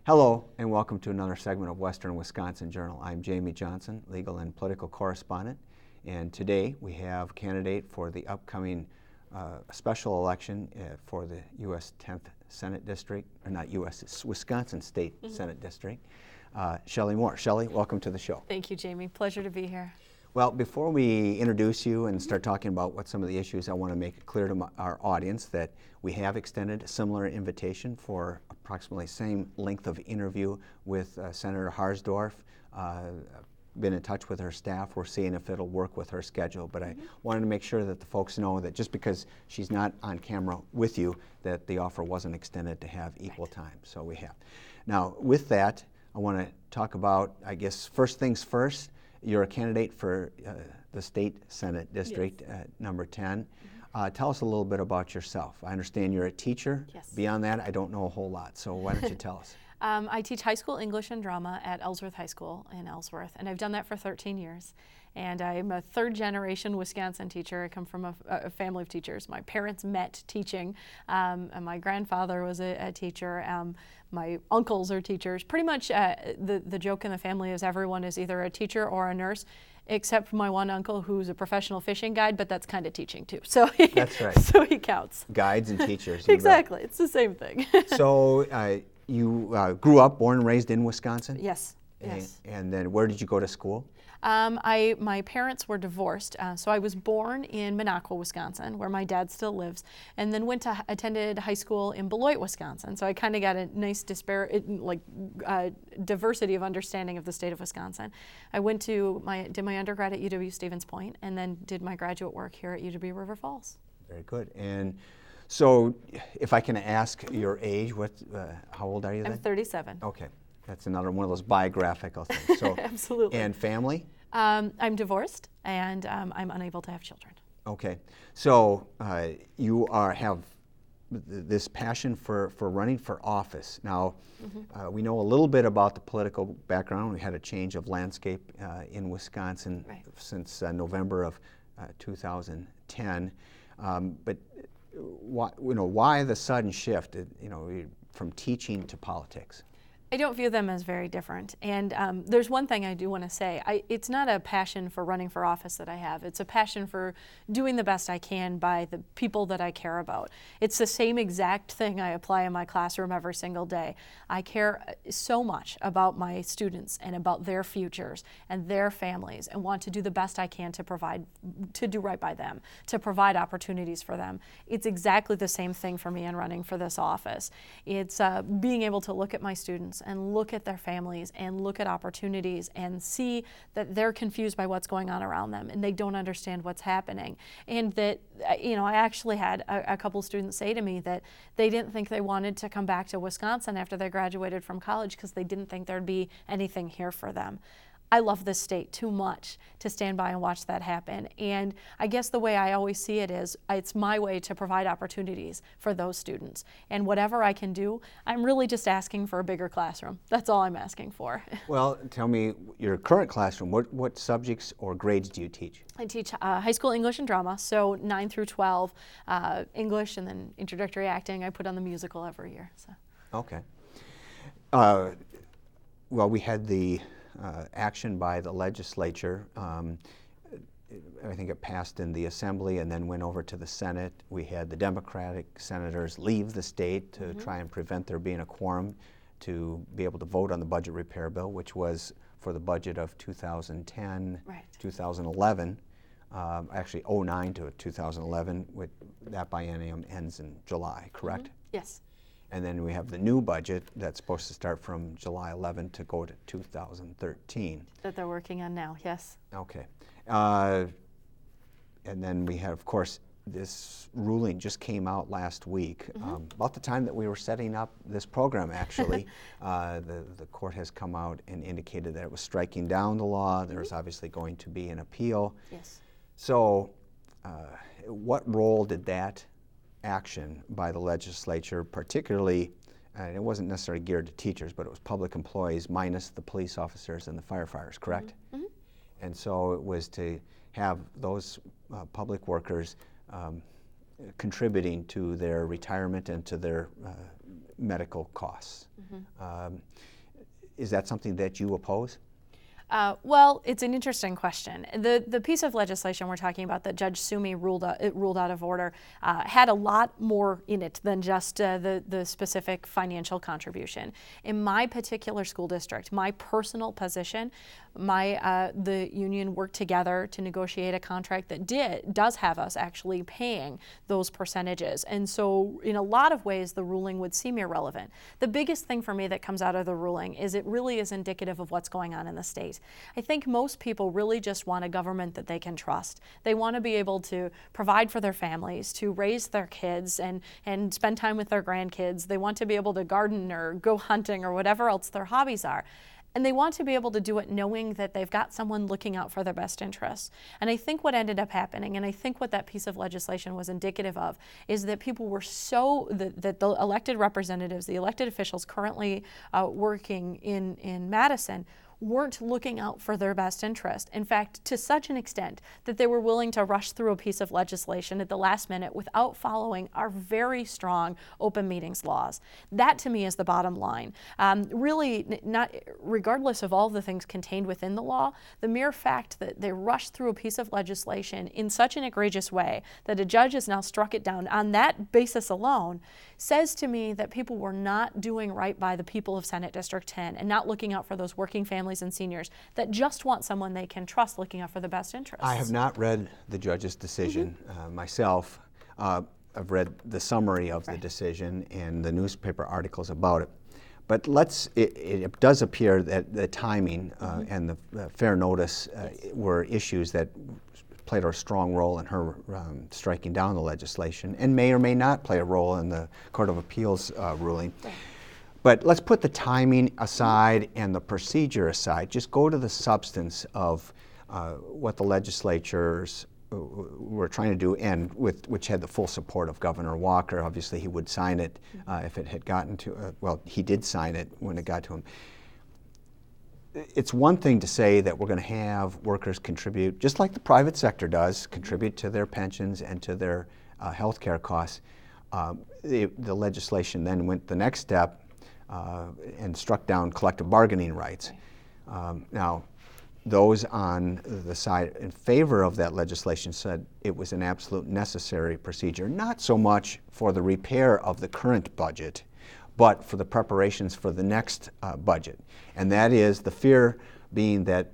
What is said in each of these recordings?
Hello and welcome to another segment of Western Wisconsin Journal. I'm Jamie Johnson, legal and political correspondent, and today we have a candidate for the upcoming special election for the U.S. 10th Senate District, or not U.S., it's Wisconsin State Senate District, Shelly Moore. Shelly, welcome to the show. Thank you, Jamie. Pleasure to be here. Well, before we introduce you and start talking about what some of the issues, I want to make it clear to our audience that we have extended a similar invitation for approximately same length of interview with Senator Harsdorf. Been in touch with her staff. We're seeing if it'll work with her schedule, but I wanted to make sure that the folks know that just because she's not on camera with you, that the offer wasn't extended to have equal time. So we have. Now, with that, I want to talk about, I guess, first things first. You're a candidate for the State Senate District number 10. Tell us a little bit about yourself. I understand you're a teacher. Yes. Beyond that, I don't know a whole lot, so why don't you tell us? I teach high school English and drama at Ellsworth High School in Ellsworth, and I've done that for 13 years. And I'm a third-generation Wisconsin teacher. I come from a family of teachers. My parents met teaching, and my grandfather was a teacher. My uncles are teachers. Pretty much the joke in the family is everyone is either a teacher or a nurse, except for my one uncle who's a professional fishing guide, but that's kind of teaching too. So that's right. So he counts. Guides and teachers. Exactly. It's the same thing. So you grew up, born and raised in Wisconsin? Yes. Yes. And then where did you go to school? My parents were divorced, so I was born in Minocqua, Wisconsin, where my dad still lives, and then attended high school in Beloit, Wisconsin. So I kind of got a nice diversity of understanding of the state of Wisconsin. I did my undergrad at UW-Stevens Point, and then did my graduate work here at UW River Falls. Very good. And so, if I can ask your age, how old are you then? I'm 37. Okay. That's another one of those biographical things. So, absolutely. And family? I'm divorced, and I'm unable to have children. Okay. So you have this passion for running for office. Now, we know a little bit about the political background. We had a change of landscape in Wisconsin since November of 2010. But why the sudden shift? From teaching to politics? I don't view them as very different. And there's one thing I do want to say. It's not a passion for running for office that I have. It's a passion for doing the best I can by the people that I care about. It's the same exact thing I apply in my classroom every single day. I care so much about my students and about their futures and their families, and want to do the best I can to do right by them, to provide opportunities for them. It's exactly the same thing for me in running for this office. It's being able to look at my students and look at their families and look at opportunities and see that they're confused by what's going on around them and they don't understand what's happening. And that, I actually had a couple students say to me that they didn't think they wanted to come back to Wisconsin after they graduated from college because they didn't think there'd be anything here for them. I love this state too much to stand by and watch that happen. And I guess the way I always see it is, it's my way to provide opportunities for those students. And whatever I can do, I'm really just asking for a bigger classroom. That's all I'm asking for. Well, tell me, your current classroom, what subjects or grades do you teach? I teach high school English and drama, so 9 through 12, English, and then introductory acting. I put on the musical every year. So. Okay. Well, we had the action by the legislature. I think it passed in the Assembly and then went over to the Senate. We had the Democratic senators leave the state to try and prevent there being a quorum to be able to vote on the budget repair bill, which was for the budget of 2010, 2011, actually 09 to 2011. That biennium ends in July, correct? Yes. And then we have the new budget that's supposed to start from July 11 to go to 2013. That they're working on now, yes. Okay. And then we have, of course, this ruling just came out last week. About the time that we were setting up this program, actually, the court has come out and indicated that it was striking down the law. There's obviously going to be an appeal. Yes. So what role did that action by the legislature, particularly, and it wasn't necessarily geared to teachers, but it was public employees minus the police officers and the firefighters, correct? And so it was to have those public workers contributing to their retirement and to their medical costs. Is that something that you oppose? Well, it's an interesting question. The piece of legislation we're talking about that Judge Sumis ruled out of order had a lot more in it than just the specific financial contribution. In my particular school district, my personal position, the union worked together to negotiate a contract that does have us actually paying those percentages. And so in a lot of ways, the ruling would seem irrelevant. The biggest thing for me that comes out of the ruling is it really is indicative of what's going on in the state. I think most people really just want a government that they can trust. They want to be able to provide for their families, to raise their kids and spend time with their grandkids. They want to be able to garden or go hunting or whatever else their hobbies are. And they want to be able to do it knowing that they've got someone looking out for their best interests. And I think what ended up happening, and I think what that piece of legislation was indicative of, is that people were that the elected representatives, the elected officials currently working in Madison, weren't looking out for their best interest. In fact, to such an extent that they were willing to rush through a piece of legislation at the last minute without following our very strong open meetings laws. That to me is the bottom line. Really, not regardless of all the things contained within the law, the mere fact that they rushed through a piece of legislation in such an egregious way that a judge has now struck it down on that basis alone says to me that people were not doing right by the people of Senate District 10 and not looking out for those working families and seniors that just want someone they can trust looking out for the best interests. I have not read the judge's decision myself. I've read the summary of the decision and the newspaper articles about it. But it does appear that the timing and the fair notice were issues that played a strong role in her striking down the legislation and may or may not play a role in the Court of Appeals ruling. Right. But let's put the timing aside and the procedure aside. Just go to the substance of what the legislatures were trying to do, and which had the full support of Governor Walker. Obviously, he would sign it if it had gotten to, well, he did sign it when it got to him. It's one thing to say that we're going to have workers contribute, just like the private sector does, contribute to their pensions and to their health care costs. The legislation then went the next step and struck down collective bargaining rights. Now, those on the side in favor of that legislation said it was an absolute necessary procedure, not so much for the repair of the current budget, but for the preparations for the next budget. And that is the fear being that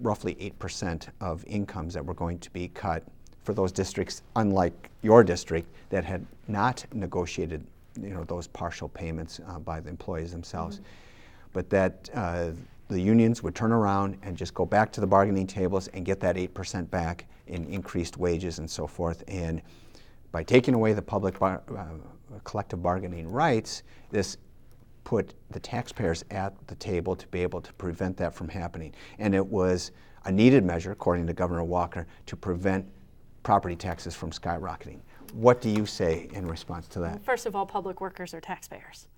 roughly 8% of incomes that were going to be cut for those districts, unlike your district, that had not negotiated those partial payments by the employees themselves, but that the unions would turn around and just go back to the bargaining tables and get that 8% back in increased wages and so forth. And by taking away the public collective bargaining rights, this put the taxpayers at the table to be able to prevent that from happening. And it was a needed measure, according to Governor Walker, to prevent property taxes from skyrocketing. What do you say in response to that? First of all, public workers are taxpayers.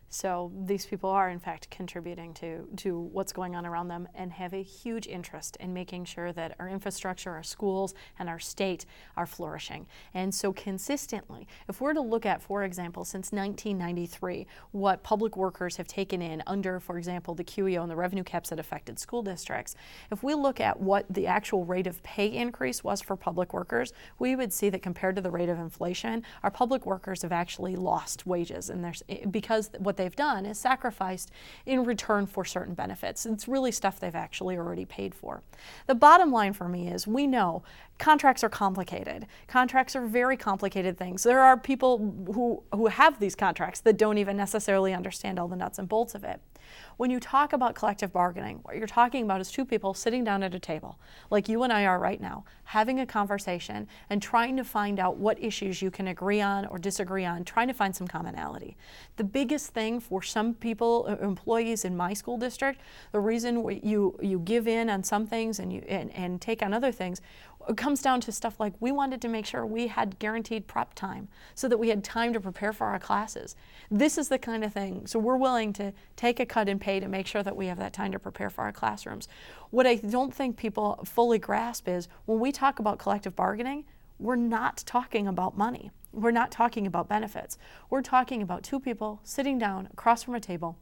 So these people are, in fact, contributing to what's going on around them and have a huge interest in making sure that our infrastructure, our schools, and our state are flourishing. And so consistently, if we're to look at, for example, since 1993, what public workers have taken in under, for example, the QEO and the revenue caps that affected school districts, if we look at what the actual rate of pay increase was for public workers, we would see that compared to the rate of inflation, our public workers have actually lost wages, and because what they've done is sacrificed in return for certain benefits. It's really stuff they've actually already paid for. The bottom line for me is we know contracts are complicated. Contracts are very complicated things. There are people who have these contracts that don't even necessarily understand all the nuts and bolts of it. When you talk about collective bargaining, what you're talking about is two people sitting down at a table, like you and I are right now, having a conversation and trying to find out what issues you can agree on or disagree on, trying to find some commonality. The biggest thing for some people, employees in my school district, the reason you give in on some things and take on other things, it comes down to stuff like we wanted to make sure we had guaranteed prep time so that we had time to prepare for our classes. This is the kind of thing. So we're willing to take a cut in pay to make sure that we have that time to prepare for our classrooms. What I don't think people fully grasp is when we talk about collective bargaining, we're not talking about money. We're not talking about benefits. We're talking about two people sitting down across from a table,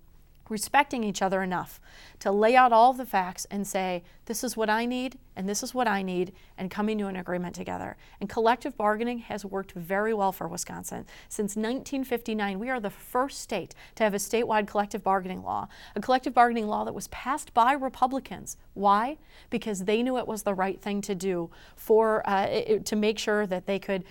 respecting each other enough to lay out all of the facts and say, this is what I need and this is what I need, and coming to an agreement together. And collective bargaining has worked very well for Wisconsin. Since 1959, we are the first state to have a statewide collective bargaining law, a collective bargaining law that was passed by Republicans. Why? Because they knew it was the right thing to do to make sure that they could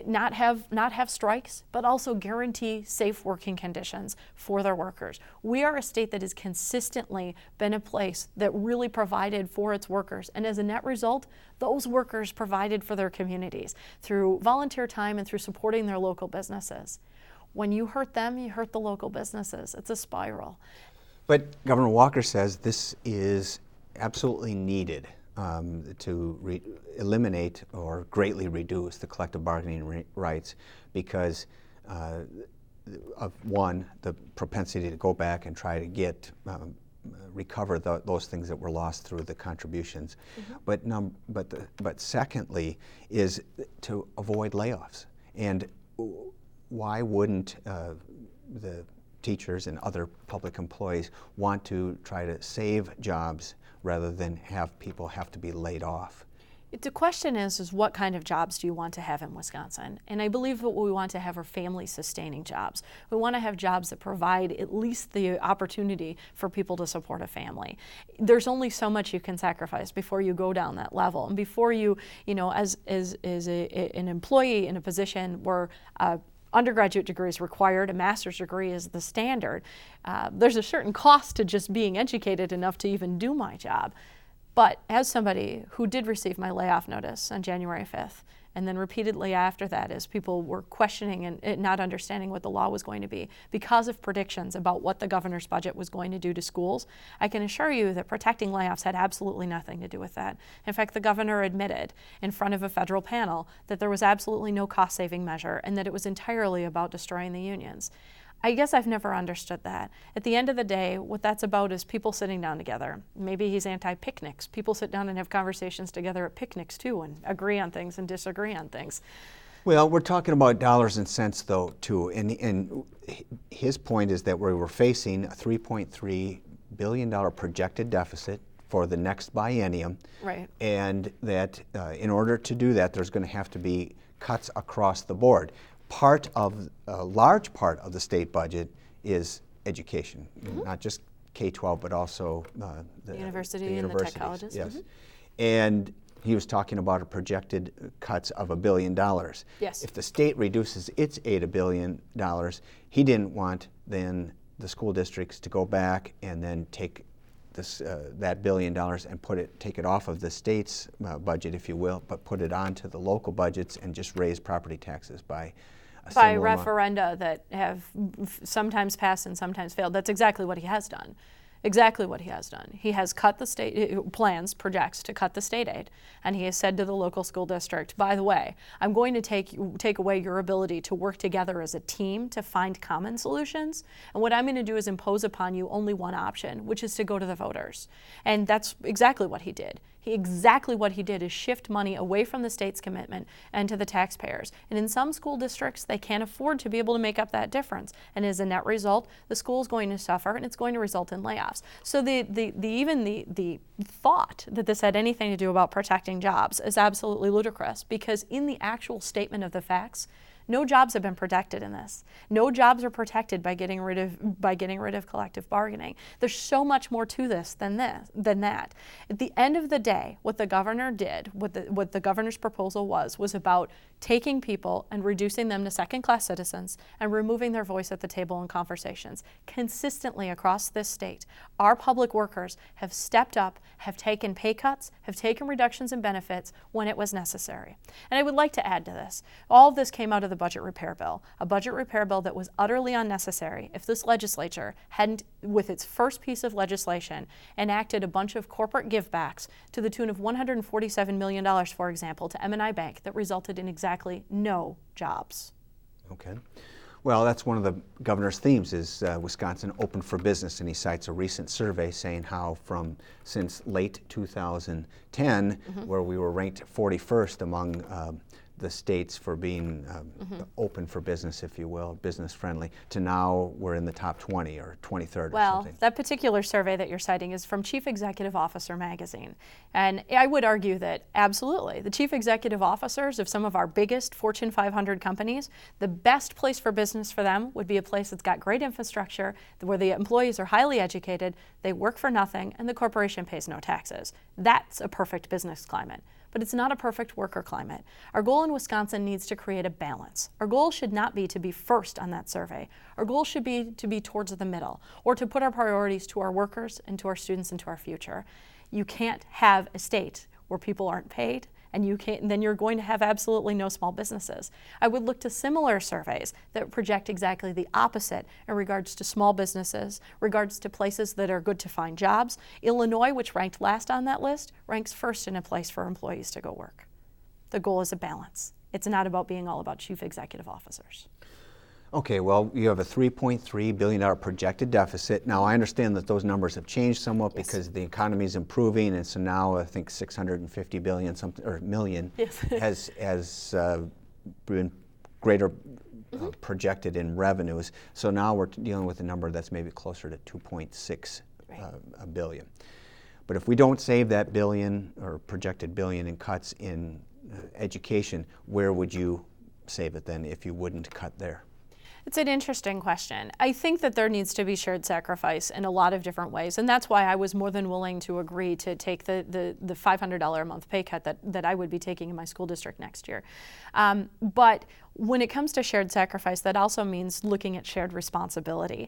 not have strikes, but also guarantee safe working conditions for their workers. We are a state that has consistently been a place that really provided for its workers, and as a net result, those workers provided for their communities through volunteer time and through supporting their local businesses. When you hurt them, you hurt the local businesses. It's a spiral. But Governor Walker says this is absolutely needed to eliminate or greatly reduce the collective bargaining rights because of one, the propensity to go back and try to get recover those things that were lost through the contributions, but secondly is to avoid layoffs. And why wouldn't the teachers and other public employees want to try to save jobs rather than have people have to be laid off? The question is what kind of jobs do you want to have in Wisconsin? And I believe what we want to have are family-sustaining jobs. We want to have jobs that provide at least the opportunity for people to support a family. There's only so much you can sacrifice before you go down that level, and before you as an employee in a position where undergraduate degree is required, a master's degree is the standard. There's a certain cost to just being educated enough to even do my job. But as somebody who did receive my layoff notice on January 5th, and then repeatedly after that as people were questioning and not understanding what the law was going to be because of predictions about what the governor's budget was going to do to schools, I can assure you that protecting layoffs had absolutely nothing to do with that. In fact, the governor admitted in front of a federal panel that there was absolutely no cost-saving measure and that it was entirely about destroying the unions. I guess I've never understood that. At the end of the day, what that's about is people sitting down together. Maybe he's anti-picnics. People sit down and have conversations together at picnics too and agree on things and disagree on things. Well, we're talking about dollars and cents though too, and his point is that we were facing a $3.3 billion projected deficit for the next biennium, right? And that in order to do that, there's going to have to be cuts across the board. A large part of the state budget is education, not just K-12, but also the university and the tech colleges. Yes, and he was talking about a projected cuts of $1 billion. Yes. If the state reduces its aid $1 billion, he didn't want then the school districts to go back and then take that $1 billion and take it off of the state's budget, if you will, but put it onto the local budgets and just raise property taxes by referenda that have sometimes passed and sometimes failed. That's exactly what he has done. Exactly what he has done. He has cut the state projects to cut the state aid, and he has said to the local school district, by the way, I'm going to take away your ability to work together as a team to find common solutions, and what I'm going to do is impose upon you only one option, which is to go to the voters. And that's exactly what he did. Exactly what he did is shift money away from the state's commitment and to the taxpayers. And in some school districts, they can't afford to be able to make up that difference. And as a net result, the school is going to suffer, and it's going to result in layoffs. So the thought that this had anything to do about protecting jobs is absolutely ludicrous, because in the actual statement of the facts, no jobs have been protected in this. No jobs are protected by getting rid of collective bargaining. There's so much more to this than that. At the end of the day, what the governor did, what the governor's proposal was about taking people and reducing them to second-class citizens and removing their voice at the table in conversations. Consistently across this state, our public workers have stepped up, have taken pay cuts, have taken reductions in benefits when it was necessary. And I would like to add to this, all of this came out of the budget repair bill, a budget repair bill that was utterly unnecessary if this legislature hadn't, with its first piece of legislation, enacted a bunch of corporate givebacks to the tune of $147 million, for example, to M&I Bank that resulted in exactly no jobs. Okay. Well, that's one of the governor's themes is Wisconsin open for business, and he cites a recent survey saying how since late 2010, where we were ranked 41st among the states for being open for business, if you will, business friendly, to now we're in the top 20 or 23rd or something. Well, that particular survey that you're citing is from Chief Executive Officer magazine. And I would argue that absolutely, the chief executive officers of some of our biggest Fortune 500 companies, the best place for business for them would be a place that's got great infrastructure, where the employees are highly educated, they work for nothing, and the corporation pays no taxes. That's a perfect business climate. But it's not a perfect worker climate. Our goal in Wisconsin needs to create a balance. Our goal should not be to be first on that survey. Our goal should be to be towards the middle, or to put our priorities to our workers and to our students and to our future. You can't have a state where people aren't paid, and then you're going to have absolutely no small businesses. I would look to similar surveys that project exactly the opposite in regards to small businesses, regards to places that are good to find jobs. Illinois, which ranked last on that list, ranks first in a place for employees to go work. The goal is a balance. It's not about being all about chief executive officers. Okay, well, you have a $3.3 billion projected deficit. Now, I understand that those numbers have changed somewhat because the economy is improving, and so now I think $650 billion million has been greater projected in revenues. So now we're dealing with a number that's maybe closer to 2.6 billion. But if we don't save that billion or projected billion in cuts in education, where would you save it then if you wouldn't cut there? It's an interesting question. I think that there needs to be shared sacrifice in a lot of different ways, and that's why I was more than willing to agree to take the $500 a month pay cut that I would be taking in my school district next year. But when it comes to shared sacrifice, that also means looking at shared responsibility.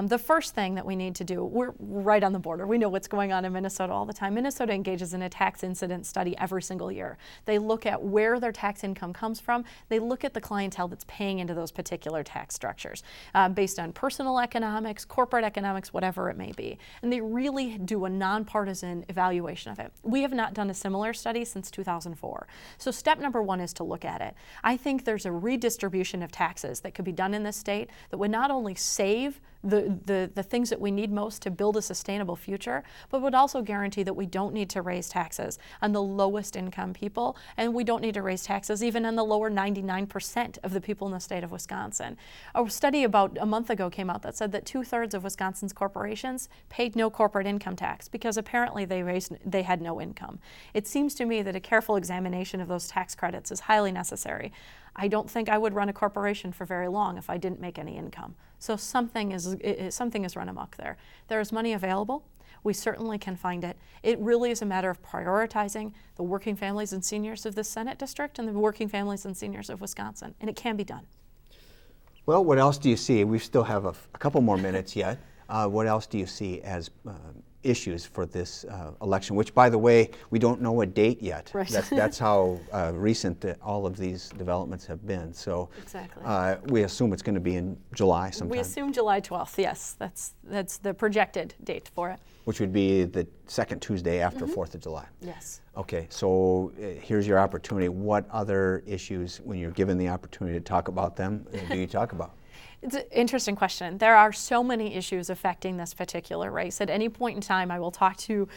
The first thing that we need to do, we're right on the border. We know what's going on in Minnesota all the time. Minnesota engages in a tax incident study every single year. They look at where their tax income comes from. They look at the clientele that's paying into those particular tax structures based on personal economics, corporate economics, whatever it may be. And they really do a nonpartisan evaluation of it. We have not done a similar study since 2004. So step number one is to look at it. I think there's a redistribution of taxes that could be done in this state that would not only save the things that we need most to build a sustainable future, but would also guarantee that we don't need to raise taxes on the lowest income people, and we don't need to raise taxes even on the lower 99% of the people in the state of Wisconsin. A study about a month ago came out that said that 2/3 of Wisconsin's corporations paid no corporate income tax because apparently they had no income. It seems to me that a careful examination of those tax credits is highly necessary. I don't think I would run a corporation for very long if I didn't make any income. So something is run amok there. There is money available. We certainly can find it. It really is a matter of prioritizing the working families and seniors of the Senate district and the working families and seniors of Wisconsin, and it can be done. Well, what else do you see? We still have a couple more minutes yet. What else do you see as issues for this election, which, by the way, we don't know a date yet. Right. That's how recent all of these developments have been. So exactly. We assume it's going to be in July sometime. We assume July 12th, yes. That's the projected date for it. Which would be the second Tuesday after 4th of July. Yes. Okay, so here's your opportunity. What other issues, when you're given the opportunity to talk about them, do you talk about? It's an interesting question. There are so many issues affecting this particular race. At any point in time, I will talk to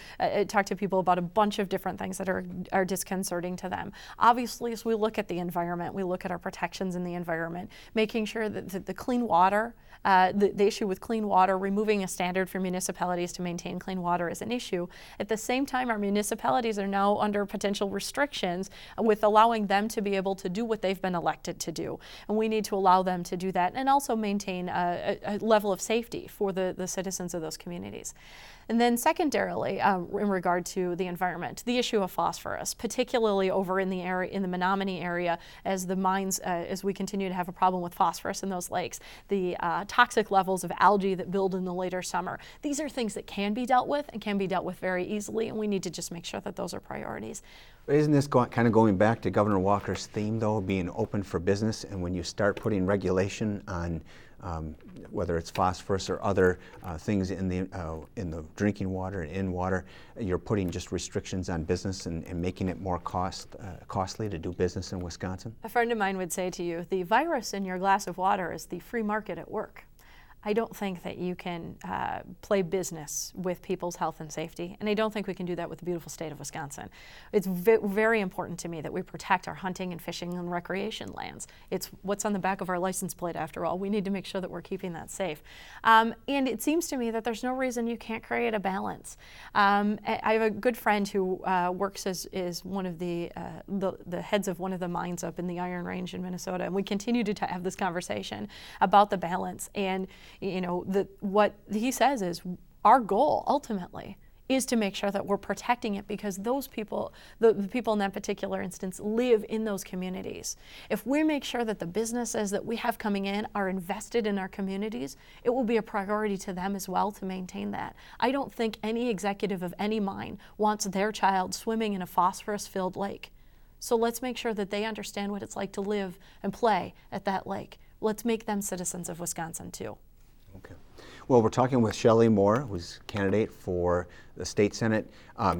people about a bunch of different things that are disconcerting to them. Obviously, as we look at the environment, we look at our protections in the environment, making sure that the clean water, the issue with clean water, removing a standard for municipalities to maintain clean water is an issue. At the same time, our municipalities are now under potential restrictions with allowing them to be able to do what they've been elected to do. And we need to allow them to do that and also maintain a level of safety for the citizens of those communities. And then secondarily, in regard to the environment, the issue of phosphorus, particularly over in the area, in the Menominee area, as the mines, as we continue to have a problem with phosphorus in those lakes, the toxic levels of algae that build in the later summer. These are things that can be dealt with and can be dealt with very easily, and we need to just make sure that those are priorities. Isn't this kind of going back to Governor Walker's theme, though, being open for business? And when you start putting regulation on whether it's phosphorus or other things in the drinking water and in water, you're putting just restrictions on business and making it more costly to do business in Wisconsin? A friend of mine would say to you, the virus in your glass of water is the free market at work. I don't think that you can play business with people's health and safety, and I don't think we can do that with the beautiful state of Wisconsin. It's very important to me that we protect our hunting and fishing and recreation lands. It's what's on the back of our license plate, after all. We need to make sure that we're keeping that safe. And it seems to me that there's no reason you can't create a balance. I have a good friend who works as one of the heads of one of the mines up in the Iron Range in Minnesota, and we continue to have this conversation about the balance. And what he says is our goal ultimately is to make sure that we're protecting it, because those people, the people in that particular instance, live in those communities. If we make sure that the businesses that we have coming in are invested in our communities, it will be a priority to them as well to maintain that. I don't think any executive of any mine wants their child swimming in a phosphorus-filled lake. So let's make sure that they understand what it's like to live and play at that lake. Let's make them citizens of Wisconsin too. Okay. Well, we're talking with Shelly Moore, who's candidate for the state senate.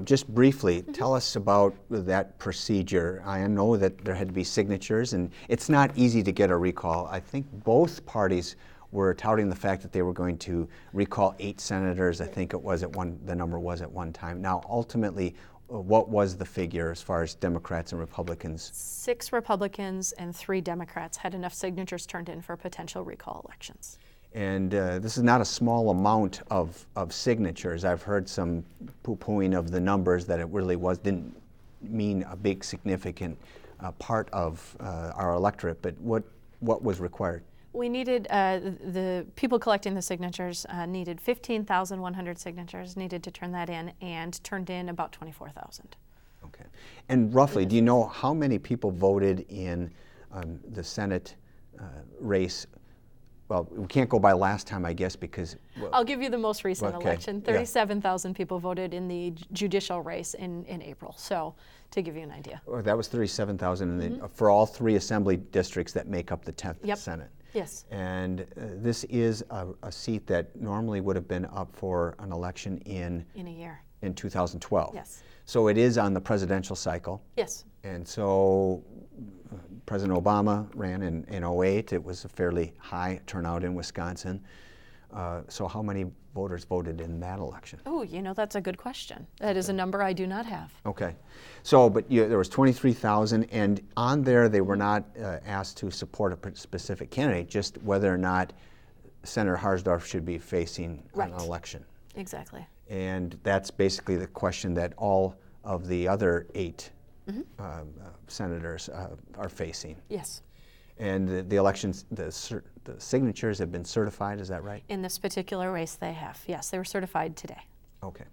Just briefly, tell us about that procedure. I know that there had to be signatures, and it's not easy to get a recall. I think both parties were touting the fact that they were going to recall 8 senators. I think it was the number was at one time. Now, ultimately, what was the figure as far as Democrats and Republicans? 6 Republicans and 3 Democrats had enough signatures turned in for potential recall elections. And this is not a small amount of signatures. I've heard some poo-pooing of the numbers, that it really didn't mean a big significant part of our electorate. But what was required? We needed, the people collecting the signatures needed 15,100 signatures, needed to turn that in, and turned in about 24,000. Okay. And roughly, do you know how many people voted in the Senate race? Well, we can't go by last time, I guess, because... Well, I'll give you the most recent okay. election. 37,000 people voted in the judicial race in April, so to give you an idea. Well, that was 37,000 for all 3 assembly districts that make up the 10th Senate. Yes. And this is a seat that normally would have been up for an election in a year. In 2012. Yes. So it is on the presidential cycle. Yes. And so President Obama ran in 2008. It was a fairly high turnout in Wisconsin. So how many voters voted in that election? Oh, that's a good question. That is a number I do not have. Okay. So, but there was 23,000, and on there they were not asked to support a specific candidate, just whether or not Senator Harsdorf should be facing an election. Exactly. And that's basically the question that all of the other 8 senators are facing. Yes. And the elections, the signatures have been certified, is that right? In this particular race they have, yes. They were certified today. Okay.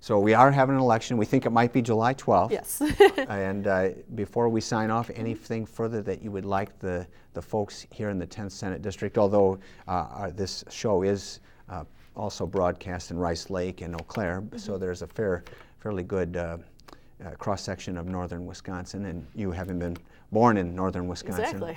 So we are having an election. We think it might be July 12th. Yes. And before we sign off, anything further that you would like the folks here in the 10th Senate District, although this show is also broadcast in Rice Lake and Eau Claire, so there's a fairly good cross-section of northern Wisconsin, and you, having been born in northern Wisconsin,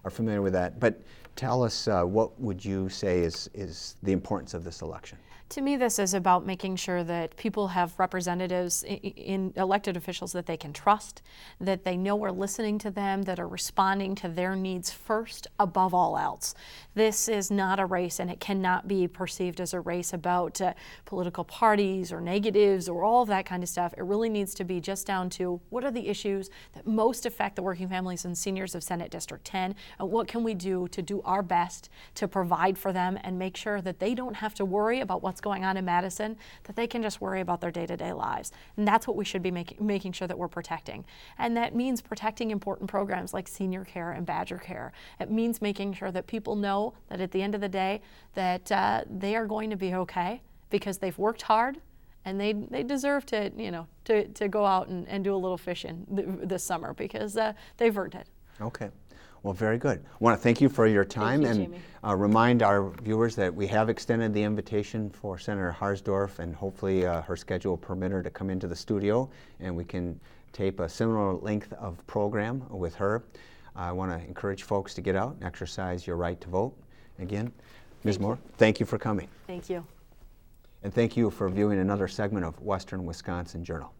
are familiar with that. But tell us, what would you say is the importance of this election? To me, this is about making sure that people have representatives in elected officials that they can trust, that they know we're listening to them, that are responding to their needs first above all else. This is not a race, and it cannot be perceived as a race about political parties or negatives or all of that kind of stuff. It really needs to be just down to what are the issues that most affect the working families and seniors of Senate District 10, and what can we do to do our best to provide for them and make sure that they don't have to worry about what's going on in Madison, that they can just worry about their day-to-day lives. And that's what we should be making sure that we're protecting. And that means protecting important programs like senior care and Badger Care. It means making sure that people know that at the end of the day that they are going to be okay because they've worked hard and they deserve to, to go out and do a little fishing this summer because they've earned it. Okay. Well, very good. I want to thank you for your time and remind our viewers that we have extended the invitation for Senator Harsdorf, and hopefully her schedule will permit her to come into the studio and we can tape a similar length of program with her. I want to encourage folks to get out and exercise your right to vote. Again, Ms. Moore, thank you for coming. Thank you. And thank you for viewing another segment of Western Wisconsin Journal.